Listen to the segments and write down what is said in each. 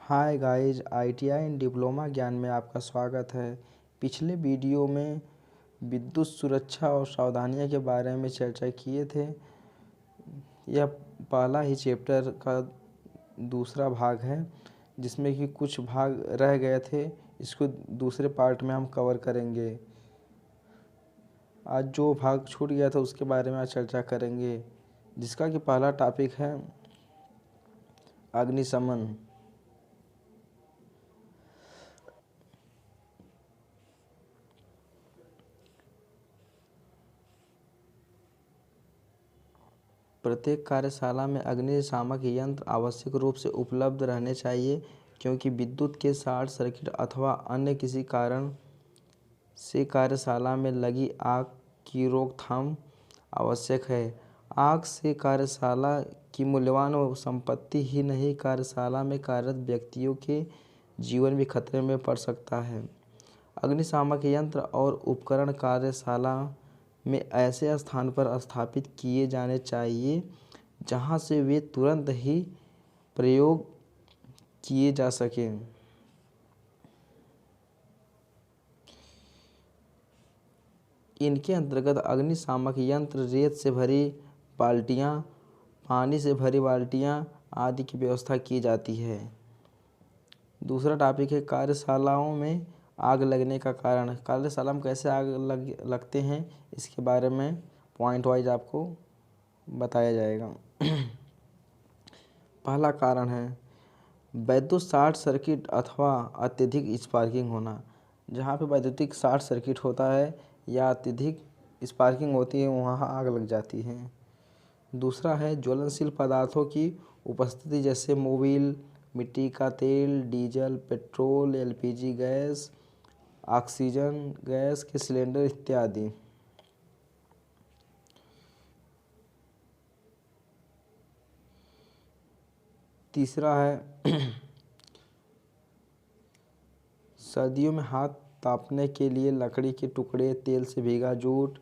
Hi guys, ITI इन diploma ज्ञान में आपका स्वागत है। पिछले वीडियो में विद्युत सुरक्षा और सावधानियों के बारे में चर्चा किए थे। यह पहला ही चैप्टर का दूसरा भाग है, जिसमें कि कुछ भाग रह गए थे। इसको दूसरे पार्ट में हम कवर करेंगे। आज जो भाग छूट गया था उसके बारे में आज चर्चा करेंगे, जिसका कि पहला टॉपिक है अग्निशमन। प्रत्येक कार्यशाला में अग्निशामक यंत्र आवश्यक रूप से उपलब्ध रहने चाहिए, क्योंकि विद्युत के शॉर्ट सर्किट अथवा अन्य किसी कारण से कार्यशाला में लगी आग की रोकथाम आवश्यक है। आग से कार्यशाला की मूल्यवान संपत्ति ही नहीं, कार्यशाला में कार्यरत व्यक्तियों के जीवन भी खतरे में पड़ सकता है। अग्निशामक यंत्र और उपकरण कार्यशाला में ऐसे स्थान पर स्थापित किए जाने चाहिए जहां से वे तुरंत ही प्रयोग किए जा सकें। इनके अंतर्गत अग्निशामक यंत्र, रेत से भरी बाल्टियां, पानी से भरी बाल्टियां आदि की व्यवस्था की जाती है। दूसरा टॉपिक है कार्यशालाओं में आग लगने का कारण। कार्यशाला में कैसे आग लगते हैं, इसके बारे में पॉइंट वाइज आपको बताया जाएगा। पहला कारण है वैद्युत शॉर्ट सर्किट अथवा अत्यधिक स्पार्किंग होना। जहाँ पे वैद्युतिक शॉर्ट सर्किट होता है या अत्यधिक स्पार्किंग होती है, वहाँ आग लग जाती है। दूसरा है ज्वलनशील पदार्थों की उपस्थिति, जैसे मोबिल, मिट्टी का तेल, diesel, petrol, LPG gas, oxygen gas के सिलेंडर इत्यादि। तीसरा है सर्दियों में हाथ तापने के लिए लकड़ी के टुकड़े, तेल से भीगा जूट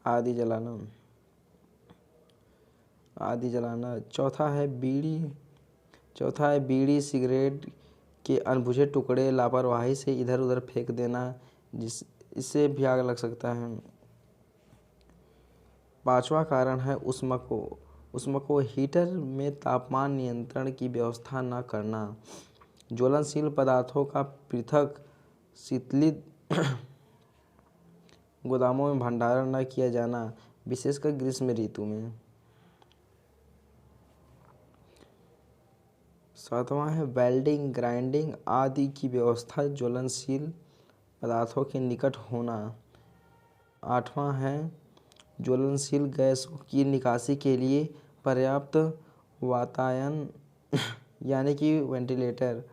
आदि जलाना। चौथा है बीड़ी सिगरेट के अनबुझे टुकड़े लापरवाही से इधर उधर फेंक देना, इससे भी आग लग सकता है। पांचवा कारण है उष्मको हीटर में तापमान नियंत्रण की व्यवस्था न करना। ज्वलनशील पदार्थों का पृथक शीतलित गोदामों में भंडारण न किया जाना, विशेषकर ग्रीष्म ऋतु में। सातवां है वेल्डिंग, ग्राइंडिंग आदि की व्यवस्था ज्वलनशील पदार्थों के निकट होना। आठवां है ज्वलनशील गैसों की निकासी के लिए पर्याप्त वातायन यानी कि वेंटिलेटर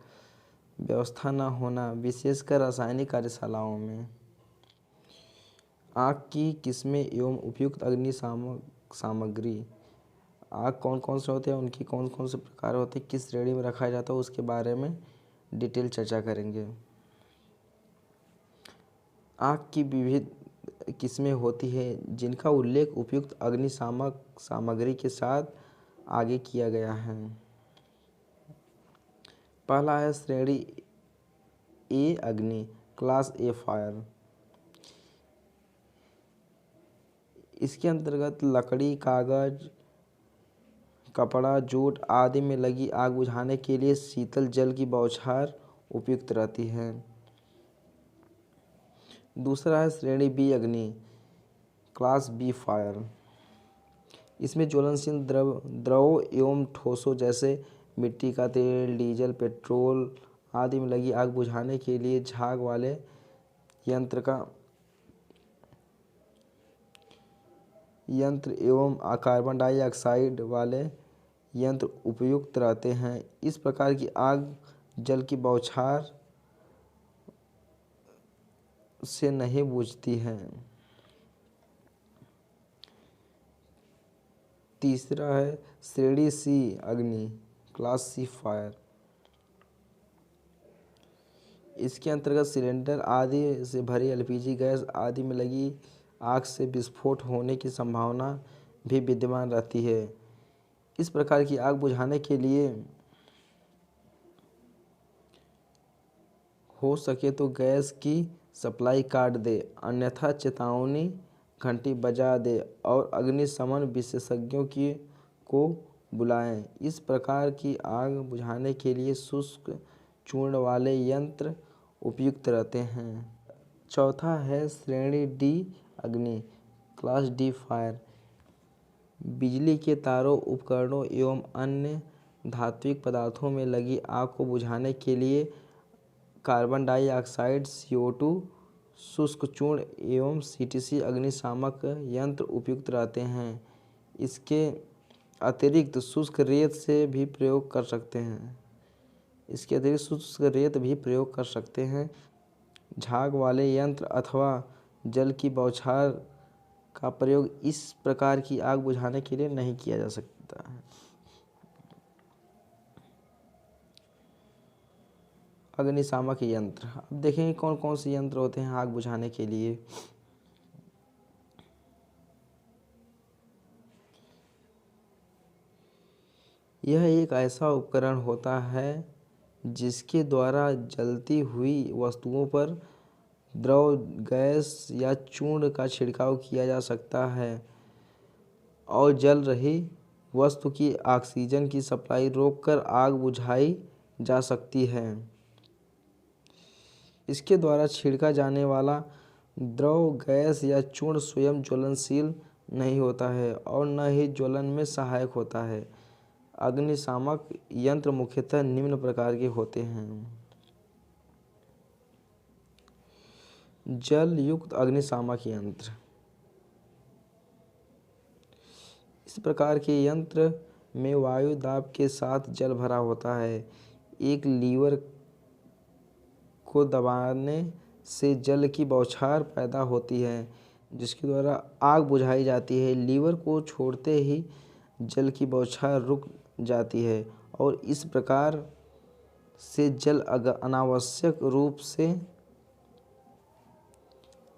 व्यवस्था न होना, विशेषकर रासायनिक कार्यशालाओं में। आग की किस्में एवं उपयुक्त अग्निशामक सामग्री। आग कौन कौन से होते हैं, उनकी कौन कौन से प्रकार होते हैं, किस श्रेणी में रखा जाता है, उसके बारे में डिटेल चर्चा करेंगे। आग की विविध किस्में होती है, जिनका उल्लेख उपयुक्त अग्निशामक सामग्री के साथ आगे किया गया है। पहला है श्रेणी ए अग्नि, क्लास ए फायर। इसके अंतर्गत लकड़ी, कागज, कपड़ा, जूट आदि में लगी आग बुझाने के लिए शीतल जल की बौछार उपयुक्त रहती है। दूसरा है श्रेणी बी अग्नि, क्लास बी फायर। इसमें ज्वलनशील द्रवों एवं ठोसों, जैसे मिट्टी का तेल, डीजल, पेट्रोल आदि में लगी आग बुझाने के लिए झाग वाले यंत्र एवं कार्बन डाइऑक्साइड वाले यंत्र उपयुक्त रहते हैं। इस प्रकार की आग जल की बौछार से नहीं बुझती है। तीसरा है श्रेणी सी अग्नि, क्लास सी फायर। इसके अंतर्गत सिलेंडर आदि से भरी एलपीजी गैस आदि में लगी आग से विस्फोट होने की संभावना भी विद्यमान रहती है। इस प्रकार की आग बुझाने के लिए हो सके तो गैस की सप्लाई काट दे, अन्यथा चेतावनी घंटी बजा दे और अग्निशमन विशेषज्ञों को बुलाएं। इस प्रकार की आग बुझाने के लिए शुष्क चूर्ण वाले यंत्र उपयुक्त रहते हैं। चौथा है श्रेणी डी अग्नि, क्लास डी फायर। बिजली के तारों, उपकरणों एवं अन्य धात्विक पदार्थों में लगी आग को बुझाने के लिए कार्बन डाइऑक्साइड CO2, शुष्क चूर्ण एवं CTC अग्निशामक यंत्र उपयुक्त रहते हैं। इसके अतिरिक्त शुष्क रेत भी प्रयोग कर सकते हैं। झाग वाले यंत्र अथवा जल की बौछार का प्रयोग इस प्रकार की आग बुझाने के लिए नहीं किया जा सकता है। अग्निशामक यंत्र, अब देखेंगे कौन कौन से यंत्र होते हैं आग बुझाने के लिए। यह एक ऐसा उपकरण होता है जिसके द्वारा जलती हुई वस्तुओं पर द्रव, गैस या चूर्ण का छिड़काव किया जा सकता है और जल रही वस्तु की ऑक्सीजन की सप्लाई रोककर आग बुझाई जा सकती है। इसके द्वारा छिड़का जाने वाला द्रव, गैस या चूर्ण स्वयं ज्वलनशील नहीं होता है और न ही ज्वलन में सहायक होता है। अग्निशामक यंत्र मुख्यतः निम्न प्रकार के होते हैं। जल युक्त अग्निशामक यंत्र, इस प्रकार के यंत्र में वायु दाब के साथ जल भरा होता है। एक लीवर को दबाने से जल की बौछार पैदा होती है जिसके द्वारा आग बुझाई जाती है। लीवर को छोड़ते ही जल की बौछार रुक जाती है और इस प्रकार से जल अनावश्यक रूप से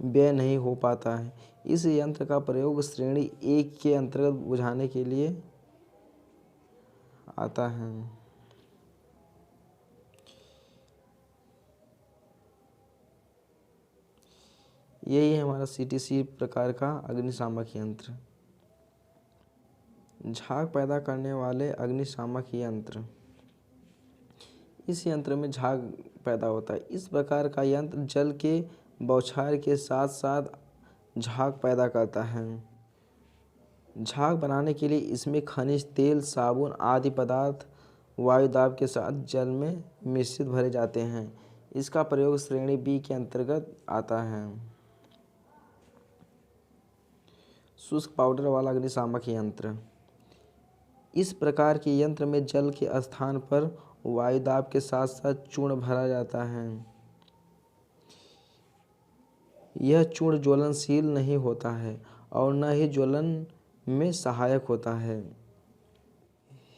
व्यय नहीं हो पाता है। इस यंत्र का प्रयोग श्रेणी 1 के अंतर्गत बुझाने के लिए आता है। यही है हमारा CTC प्रकार का अग्निशामक यंत्र। झाग पैदा करने वाले अग्निशामक यंत्र, इस यंत्र में झाग पैदा होता है। इस प्रकार का यंत्र जल के बौछार के साथ साथ झाग पैदा करता है। झाग बनाने के लिए इसमें खनिज तेल, साबुन आदि पदार्थ वायु दाब के साथ जल में मिश्रित भरे जाते हैं। इसका प्रयोग श्रेणी B के अंतर्गत आता है। शुष्क पाउडर वाला अग्निशामक यंत्र, इस प्रकार के यंत्र में जल के स्थान पर वायु दाब के साथ साथ चूर्ण भरा जाता है। यह चूर्ण ज्वलनशील नहीं होता है और न ही ज्वलन में सहायक होता है।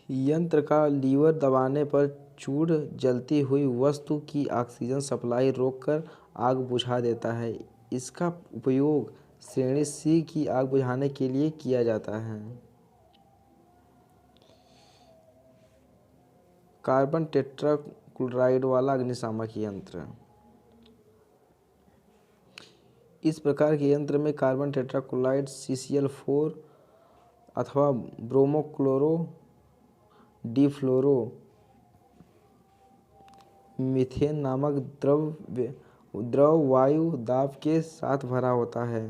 यंत्र का लीवर दबाने पर चूर्ण जलती हुई वस्तु की ऑक्सीजन सप्लाई रोककर आग बुझा देता है। इसका उपयोग श्रेणी C की आग बुझाने के लिए किया जाता है। कार्बन टेट्राक्लोराइड वाला अग्निशामक यंत्र, इस प्रकार के यंत्र में कार्बन टेट्राक्लोराइड CCl4 अथवा ब्रोमोक्लोरो डिफ्लोरो मीथेन नामक द्रव वायु दाब के साथ भरा होता है।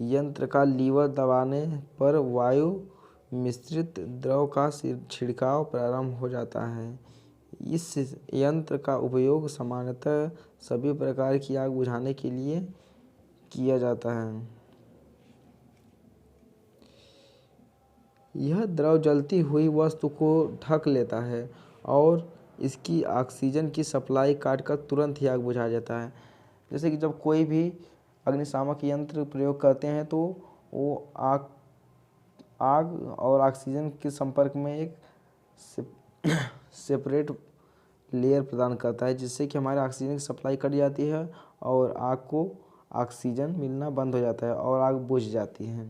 यंत्र का लीवर दबाने पर वायु मिश्रित द्रव का छिड़काव प्रारंभ हो जाता है। इस यंत्र का उपयोग सामान्यतः सभी प्रकार की आग बुझाने के लिए किया जाता है। यह द्रव जलती हुई वस्तु को ढक लेता है और इसकी ऑक्सीजन की सप्लाई काटकर तुरंत ही आग बुझा जाता है। जैसे कि जब कोई भी अग्निशामक यंत्र प्रयोग करते हैं तो वो आग और ऑक्सीजन के संपर्क में एक सेपरेट लेयर प्रदान करता है जिससे कि हमारे ऑक्सीजन की सप्लाई कट जाती है और आग को ऑक्सीजन मिलना बंद हो जाता है और आग बुझ जाती है।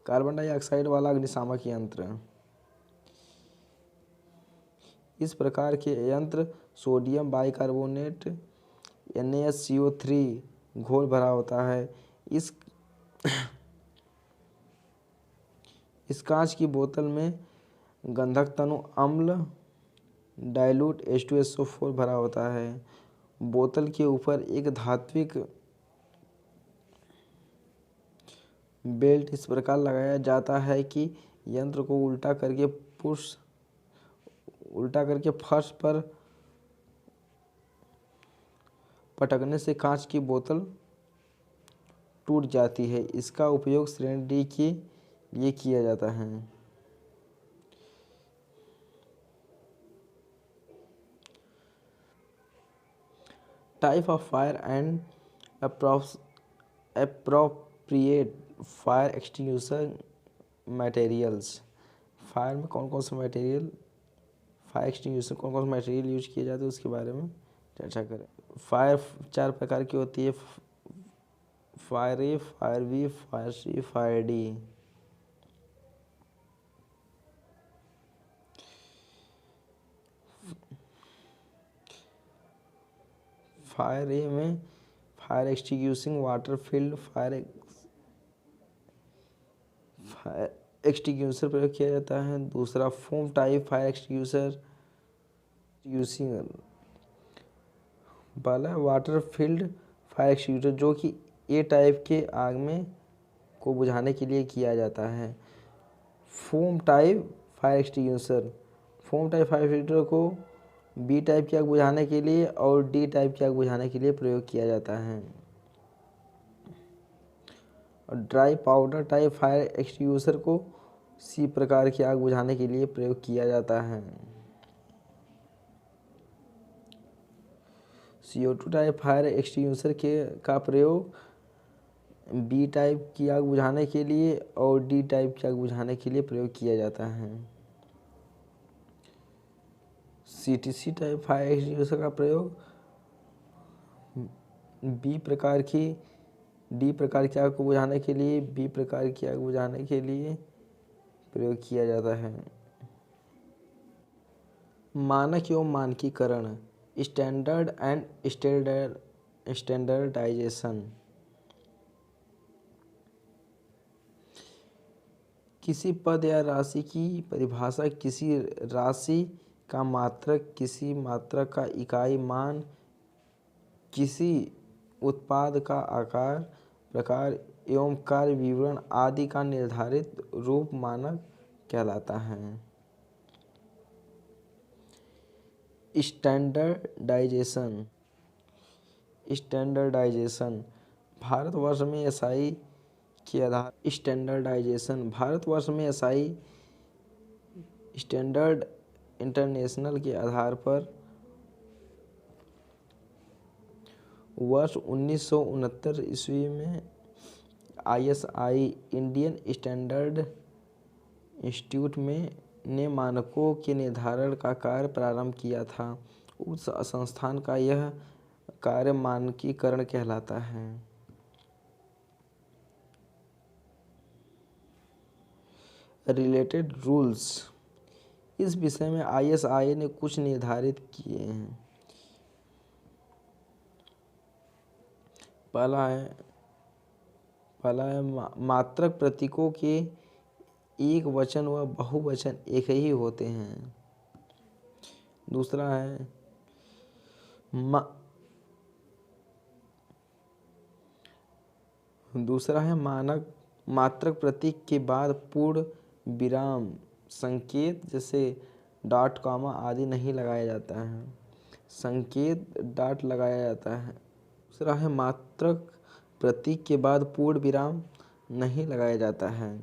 कार्बन डाइऑक्साइड वाला अग्निशामक यंत्र। इस प्रकार के यंत्र सोडियम बाइकार्बोनेट NaSCO3 घोल भरा होता है। इस कांच की बोतल में गंधक तनु अम्ल डाइल्यूट H2SO4 भरा होता है। बोतल के ऊपर एक धात्विक बेल्ट इस प्रकार लगाया जाता है कि यंत्र को उल्टा करके फर्श पर पटकने से कांच की बोतल टूट जाती है। इसका उपयोग श्रेणी डी के लिए किया जाता है। Type of fire and appropriate fire extinguisher materials. Fire में कौन कौन से मटेरियल फायर एक्सटिंग्विशर कौन कौन से मटेरियल यूज किए जाते हैं उसके बारे में चर्चा करें। फायर 4 प्रकार की होती है। फायर ए, फायर बी, फायर सी, फायर डी। फायर ए में fire extinguishing water field fire extinguisher प्रयोग किया जाता है। दूसरा foam type fire extinguisher using वाला वाटर फील्ड फायर एक्सटिंग्विशर जो कि ए टाइप के आग में को बुझाने के लिए किया जाता है। फोम टाइप फायर एक्सटिंग्विशर को बी टाइप की आग बुझाने के लिए और डी टाइप की आग बुझाने के लिए प्रयोग किया जाता है। और dry powder type fire extinguisher को सी प्रकार की आग बुझाने के लिए प्रयोग किया जाता है। CO2 टाइप फायर एक्सटिंग्विशर का प्रयोग बी टाइप की आग बुझाने के लिए और डी टाइप की आग बुझाने के लिए प्रयोग किया जाता है। CTC टाइप फायर एक्सटिंग्विशर का प्रयोग डी प्रकार की आग को बुझाने के लिए बी प्रकार की आग बुझाने के लिए प्रयोग किया जाता है। मानक एवं मानकीकरण स्टैंडर्ड एंड स्टैंडर्डाइजेशन। किसी पद या राशि की परिभाषा किसी राशि का मात्रक, किसी मात्रक का इकाई मान, किसी उत्पाद का आकार, प्रकार एवं कार्य विवरण आदि का निर्धारित रूप मानक कहलाता है। स्टैंडर्डाइजेशन भारतवर्ष में एसआई के आधार स्टैंडर्ड इंटरनेशनल के आधार पर वर्ष 1969 ईस्वी में ISI इंडियन स्टैंडर्ड इंस्टीट्यूट ने मानकों के निर्धारण का कार्य प्रारंभ किया था। उस संस्थान का यह कार्य मानकीकरण कहलाता है। रिलेटेड रूल्स इस विषय में ISI ने कुछ निर्धारित किए हैं। पहला है मात्रक प्रतीकों के एक वचन व बहुवचन एक ही होते हैं। दूसरा है मात्रक प्रतीक के बाद पूर्ण विराम संकेत जैसे डॉट कॉमा आदि नहीं लगाया जाता है, संकेत डॉट लगाया जाता है। दूसरा है मात्रक प्रतीक के बाद पूर्ण विराम नहीं लगाया जाता है।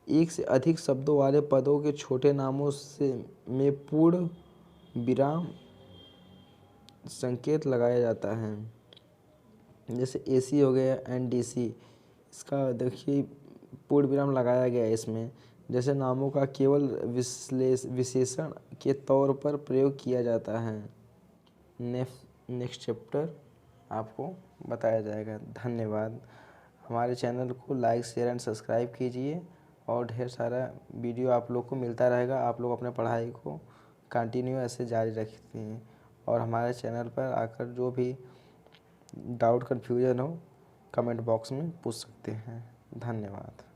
एक से अधिक शब्दों वाले पदों के छोटे नामों में पूर्ण विराम संकेत लगाया जाता है। जैसे AC हो गया NDC, इसका देखिए पूर्ण विराम लगाया गया है इसमें। जैसे नामों का केवल विशेषण के तौर पर प्रयोग किया जाता है। नेक्स्ट चैप्टर आपको बताया जाएगा। धन्यवाद। हमारे चैनल को लाइक शेयर एंड सब्सक्राइब कीजिए और ढेर सारा वीडियो आप लोग को मिलता रहेगा। आप लोग अपने पढ़ाई को कंटिन्यू ऐसे जारी रखते हैं और हमारे चैनल पर आकर जो भी डाउट कन्फ्यूजन हो कमेंट बॉक्स में पूछ सकते हैं। धन्यवाद।